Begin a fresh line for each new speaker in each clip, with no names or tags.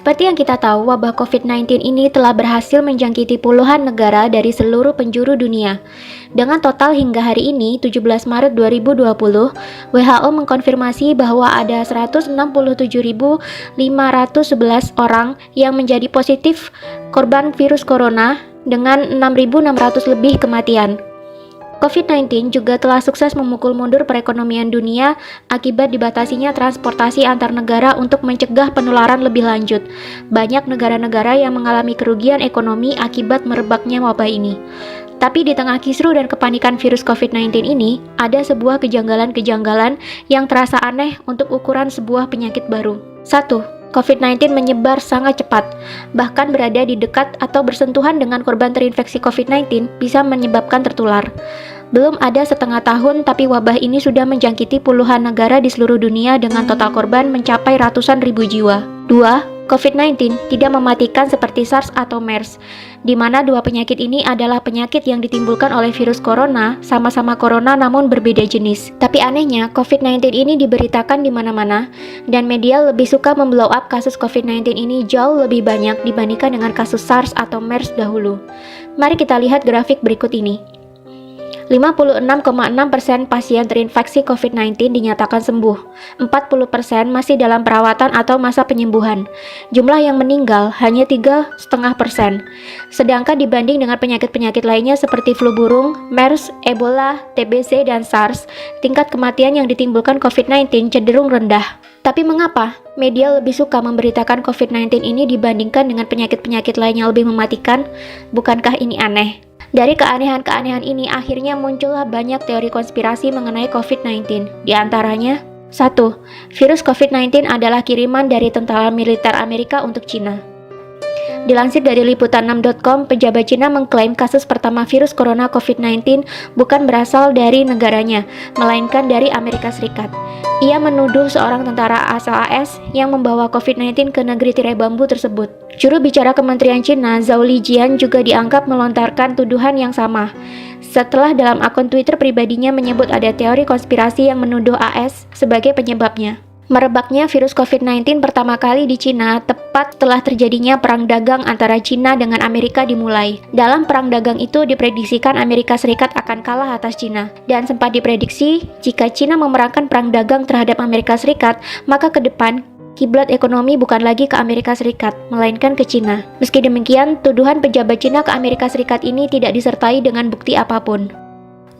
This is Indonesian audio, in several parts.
Seperti yang kita tahu, wabah COVID-19 ini telah berhasil menjangkiti puluhan negara dari seluruh penjuru dunia. Dengan total hingga hari ini, 17 Maret 2020, WHO mengkonfirmasi bahwa ada 167.511 orang yang menjadi positif korban virus corona dengan 6.600 lebih kematian. COVID-19 juga telah sukses memukul mundur perekonomian dunia akibat dibatasinya transportasi antar negara untuk mencegah penularan lebih lanjut. Banyak negara-negara yang mengalami kerugian ekonomi akibat merebaknya wabah ini. Tapi di tengah kisru dan kepanikan virus COVID-19 ini, ada sebuah kejanggalan-kejanggalan yang terasa aneh untuk ukuran sebuah penyakit baru. 1. COVID-19 menyebar sangat cepat, bahkan berada di dekat atau bersentuhan dengan korban terinfeksi COVID-19 bisa menyebabkan tertular. Belum ada setengah tahun, tapi wabah ini sudah menjangkiti puluhan negara di seluruh dunia dengan total korban mencapai ratusan ribu jiwa. 2. COVID-19 tidak mematikan seperti SARS atau MERS, di mana dua penyakit ini adalah penyakit yang ditimbulkan oleh virus corona, sama-sama corona namun berbeda jenis. Tapi anehnya, COVID-19 ini diberitakan di mana-mana, dan media lebih suka memblow up kasus COVID-19 ini jauh lebih banyak dibandingkan dengan kasus SARS atau MERS dahulu. Mari kita lihat grafik berikut ini. 56,6% pasien terinfeksi COVID-19 dinyatakan sembuh, 40% masih dalam perawatan atau masa penyembuhan. Jumlah yang meninggal hanya 3,5%. Sedangkan dibanding dengan penyakit-penyakit lainnya seperti flu burung, MERS, Ebola, TBC, dan SARS, tingkat kematian yang ditimbulkan COVID-19 cenderung rendah. Tapi mengapa media lebih suka memberitakan COVID-19 ini dibandingkan dengan penyakit-penyakit lain yang lebih mematikan? Bukankah ini aneh? Dari keanehan-keanehan ini akhirnya muncullah banyak teori konspirasi mengenai COVID-19. Di antaranya, 1. Virus COVID-19 adalah kiriman dari tentara militer Amerika untuk Cina. Dilansir dari liputan6.com, pejabat Cina mengklaim kasus pertama virus corona COVID-19 bukan berasal dari negaranya, melainkan dari Amerika Serikat. Ia menuduh seorang tentara asal AS yang membawa COVID-19 ke negeri tirai bambu tersebut. Juru bicara Kementerian Cina, Zhao Lijian, juga dianggap melontarkan tuduhan yang sama. Setelah dalam akun Twitter pribadinya menyebut ada teori konspirasi yang menuduh AS sebagai penyebabnya. Merebaknya virus COVID-19 pertama kali di Cina tepat setelah terjadinya perang dagang antara Cina dengan Amerika dimulai. Dalam perang dagang itu diprediksikan Amerika Serikat akan kalah atas Cina. Dan sempat diprediksi jika Cina memerankan perang dagang terhadap Amerika Serikat, maka ke depan kiblat ekonomi bukan lagi ke Amerika Serikat, melainkan ke Cina. Meski demikian, tuduhan pejabat Cina ke Amerika Serikat ini tidak disertai dengan bukti apapun.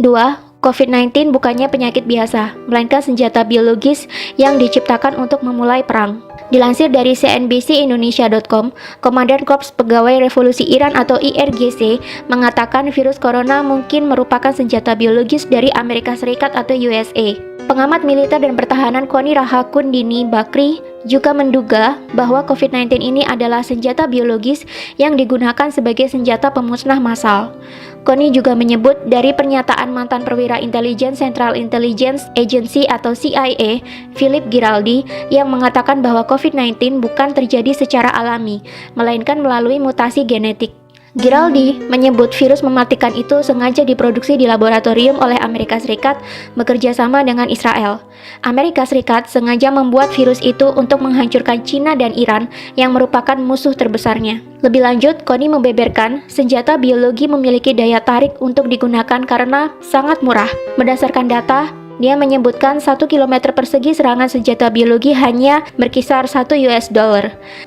2. COVID-19 bukannya penyakit biasa, melainkan senjata biologis yang diciptakan untuk memulai perang. Dilansir dari cnbcindonesia.com, Komandan Korps Pegawai Revolusi Iran atau IRGC mengatakan virus corona mungkin merupakan senjata biologis dari Amerika Serikat atau USA. Pengamat militer dan pertahanan Koni Rahakundini Bakri juga menduga bahwa COVID-19 ini adalah senjata biologis yang digunakan sebagai senjata pemusnah massal. Koni juga menyebut dari pernyataan mantan perwira intelijen Central Intelligence Agency atau CIA, Philip Giraldi, yang mengatakan bahwa COVID-19 bukan terjadi secara alami, melainkan melalui mutasi genetik. Giraldi menyebut virus mematikan itu sengaja diproduksi di laboratorium oleh Amerika Serikat bekerja sama dengan Israel. Amerika Serikat sengaja membuat virus itu untuk menghancurkan Cina dan Iran yang merupakan musuh terbesarnya. Lebih lanjut, Koni membeberkan senjata biologi memiliki daya tarik untuk digunakan karena sangat murah. Berdasarkan data, dia menyebutkan 1 km persegi serangan senjata biologi hanya berkisar $1.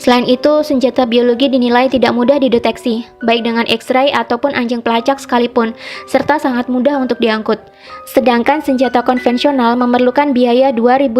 Selain itu, senjata biologi dinilai tidak mudah dideteksi, baik dengan X-ray ataupun anjing pelacak sekalipun, serta sangat mudah untuk diangkut. Sedangkan senjata konvensional memerlukan biaya $2.000,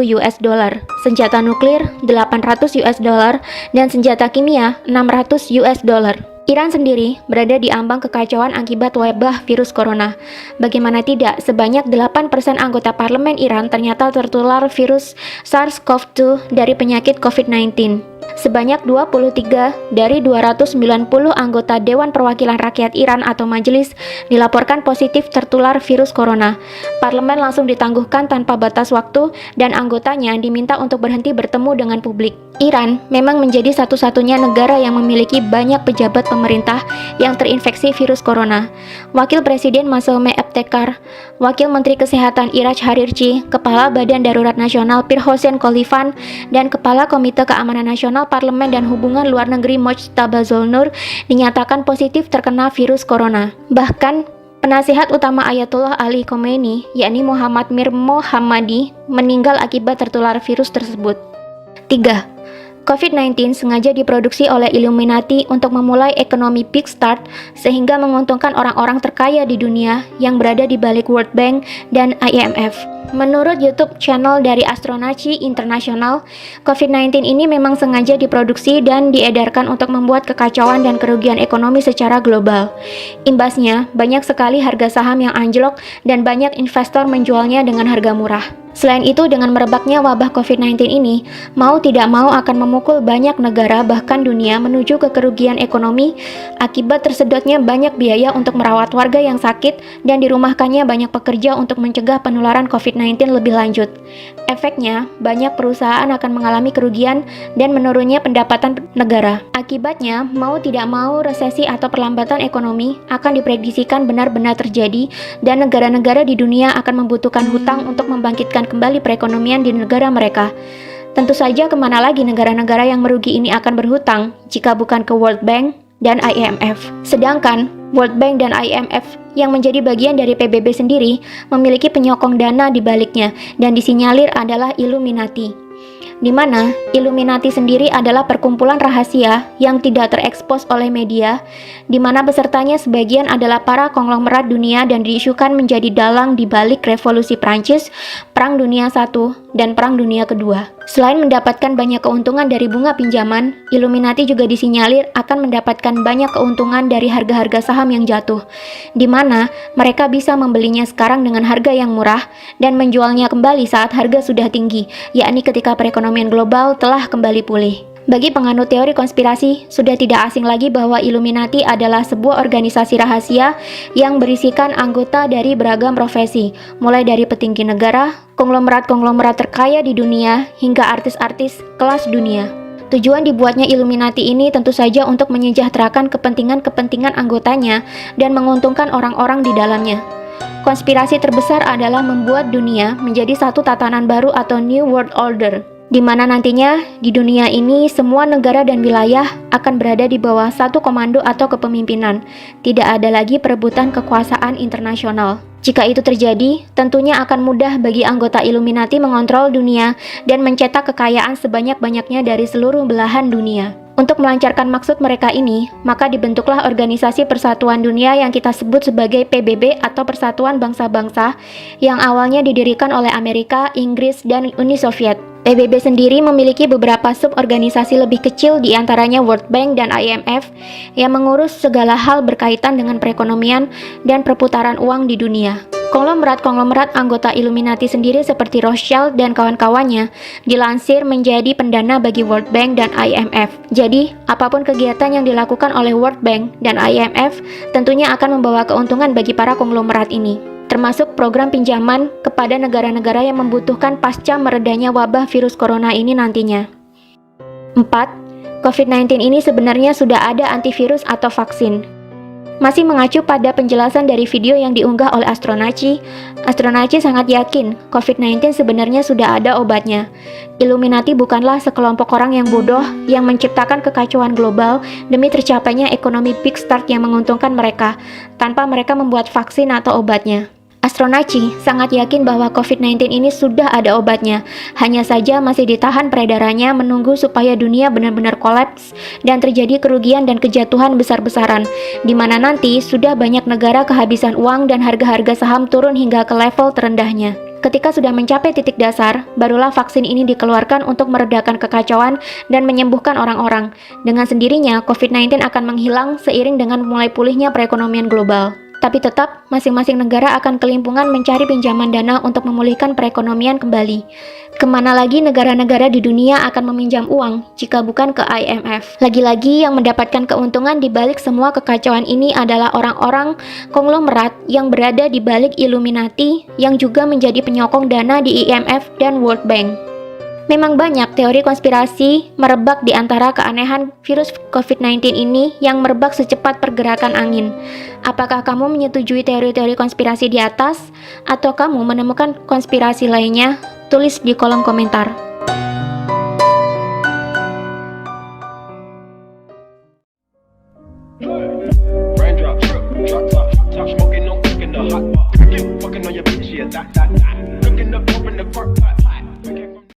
senjata nuklir $800, dan senjata kimia $600. Iran sendiri berada di ambang kekacauan akibat wabah virus corona. Bagaimana tidak, sebanyak 8% anggota parlemen Iran ternyata tertular virus SARS-CoV-2 dari penyakit COVID-19. Sebanyak 23 dari 290 anggota Dewan Perwakilan Rakyat Iran atau majelis dilaporkan positif tertular virus corona. Parlemen langsung ditangguhkan tanpa batas waktu dan anggotanya diminta untuk berhenti bertemu dengan publik. Iran memang menjadi satu-satunya negara yang memiliki banyak pejabat pemerintah yang terinfeksi virus corona. Wakil Presiden Masome Ebtekar, Wakil Menteri Kesehatan Iraj Harirchi, Kepala Badan Darurat Nasional Pirhosyen Kolifan, dan Kepala Komite Keamanan Nasional Parlemen dan Hubungan Luar Negeri Mojtaba Zolnur dinyatakan positif terkena virus corona. Bahkan, penasihat utama Ayatollah Ali Khomeini, yakni Muhammad Mir Mohammadi, meninggal akibat tertular virus tersebut. 3. COVID-19 sengaja diproduksi oleh Illuminati untuk memulai ekonomi big start sehingga menguntungkan orang-orang terkaya di dunia yang berada di balik World Bank dan IMF. Menurut YouTube channel dari Astronaci International, COVID-19 ini memang sengaja diproduksi dan diedarkan untuk membuat kekacauan dan kerugian ekonomi secara global. Imbasnya, banyak sekali harga saham yang anjlok dan banyak investor menjualnya dengan harga murah. Selain itu, dengan merebaknya wabah COVID-19 ini, mau tidak mau akan memukul banyak negara bahkan dunia menuju ke kerugian ekonomi akibat tersedotnya banyak biaya untuk merawat warga yang sakit dan dirumahkannya banyak pekerja untuk mencegah penularan COVID-19 lebih lanjut. Efeknya, banyak perusahaan akan mengalami kerugian dan menurunnya pendapatan negara. Akibatnya, mau tidak mau resesi atau perlambatan ekonomi akan diprediksikan benar-benar terjadi dan negara-negara di dunia akan membutuhkan hutang untuk membangkitkan kembali perekonomian di negara mereka. Tentu saja kemana lagi negara-negara yang merugi ini akan berhutang jika bukan ke World Bank dan IMF. Sedangkan World Bank dan IMF yang menjadi bagian dari PBB sendiri memiliki penyokong dana di baliknya dan disinyalir adalah Illuminati, di mana Illuminati sendiri adalah perkumpulan rahasia yang tidak terekspos oleh media, di mana pesertanya sebagian adalah para konglomerat dunia dan diisukan menjadi dalang di balik revolusi Prancis, Perang Dunia I, dan Perang Dunia II. Selain mendapatkan banyak keuntungan dari bunga pinjaman, Illuminati juga disinyalir akan mendapatkan banyak keuntungan dari harga-harga saham yang jatuh, di mana mereka bisa membelinya sekarang dengan harga yang murah dan menjualnya kembali saat harga sudah tinggi, yakni ketika perekonomian global telah kembali pulih. Bagi penganut teori konspirasi, sudah tidak asing lagi bahwa Illuminati adalah sebuah organisasi rahasia yang berisikan anggota dari beragam profesi, mulai dari petinggi negara, konglomerat-konglomerat terkaya di dunia, hingga artis-artis kelas dunia. Tujuan dibuatnya Illuminati ini tentu saja untuk menyejahterakan kepentingan-kepentingan anggotanya dan menguntungkan orang-orang di dalamnya. Konspirasi terbesar adalah membuat dunia menjadi satu tatanan baru atau New World Order, di mana nantinya di dunia ini semua negara dan wilayah akan berada di bawah satu komando atau kepemimpinan. Tidak ada lagi perebutan kekuasaan internasional. Jika itu terjadi, tentunya akan mudah bagi anggota Illuminati mengontrol dunia dan mencetak kekayaan sebanyak-banyaknya dari seluruh belahan dunia. Untuk melancarkan maksud mereka ini, maka dibentuklah Organisasi Persatuan Dunia yang kita sebut sebagai PBB atau Persatuan Bangsa-Bangsa yang awalnya didirikan oleh Amerika, Inggris, dan Uni Soviet. PBB sendiri memiliki beberapa suborganisasi lebih kecil di antaranya World Bank dan IMF yang mengurus segala hal berkaitan dengan perekonomian dan perputaran uang di dunia. Konglomerat-konglomerat anggota Illuminati sendiri seperti Rothschild dan kawan-kawannya dilansir menjadi pendana bagi World Bank dan IMF. Jadi, apapun kegiatan yang dilakukan oleh World Bank dan IMF tentunya akan membawa keuntungan bagi para konglomerat ini, termasuk program pinjaman kepada negara-negara yang membutuhkan pasca meredanya wabah virus corona ini nantinya. 4. COVID-19 ini sebenarnya sudah ada antivirus atau vaksin. Masih mengacu pada penjelasan dari video yang diunggah oleh Astronaci sangat yakin COVID-19 sebenarnya sudah ada obatnya. Illuminati bukanlah sekelompok orang yang bodoh yang menciptakan kekacauan global demi tercapainya ekonomi big start yang menguntungkan mereka, tanpa mereka membuat vaksin atau obatnya. Astronaci sangat yakin bahwa COVID-19 ini sudah ada obatnya, hanya saja masih ditahan peredarannya menunggu supaya dunia benar-benar kolaps dan terjadi kerugian dan kejatuhan besar-besaran, di mana nanti sudah banyak negara kehabisan uang dan harga-harga saham turun hingga ke level terendahnya. Ketika sudah mencapai titik dasar, barulah vaksin ini dikeluarkan untuk meredakan kekacauan dan menyembuhkan orang-orang. Dengan sendirinya, COVID-19 akan menghilang seiring dengan mulai pulihnya perekonomian global. Tapi tetap, masing-masing negara akan kelimpungan mencari pinjaman dana untuk memulihkan perekonomian kembali. Kemana lagi negara-negara di dunia akan meminjam uang jika bukan ke IMF? Lagi-lagi yang mendapatkan keuntungan di balik semua kekacauan ini adalah orang-orang konglomerat yang berada di balik Illuminati yang juga menjadi penyokong dana di IMF dan World Bank. Memang banyak teori konspirasi merebak di antara keanehan virus COVID-19 ini yang merebak secepat pergerakan angin. Apakah kamu menyetujui teori-teori konspirasi di atas, atau kamu menemukan konspirasi lainnya? Tulis di kolom komentar.
Raindrops, drop top, top smoking, no cooking the hot pot. I keep fucking on your bitch, yeah, that.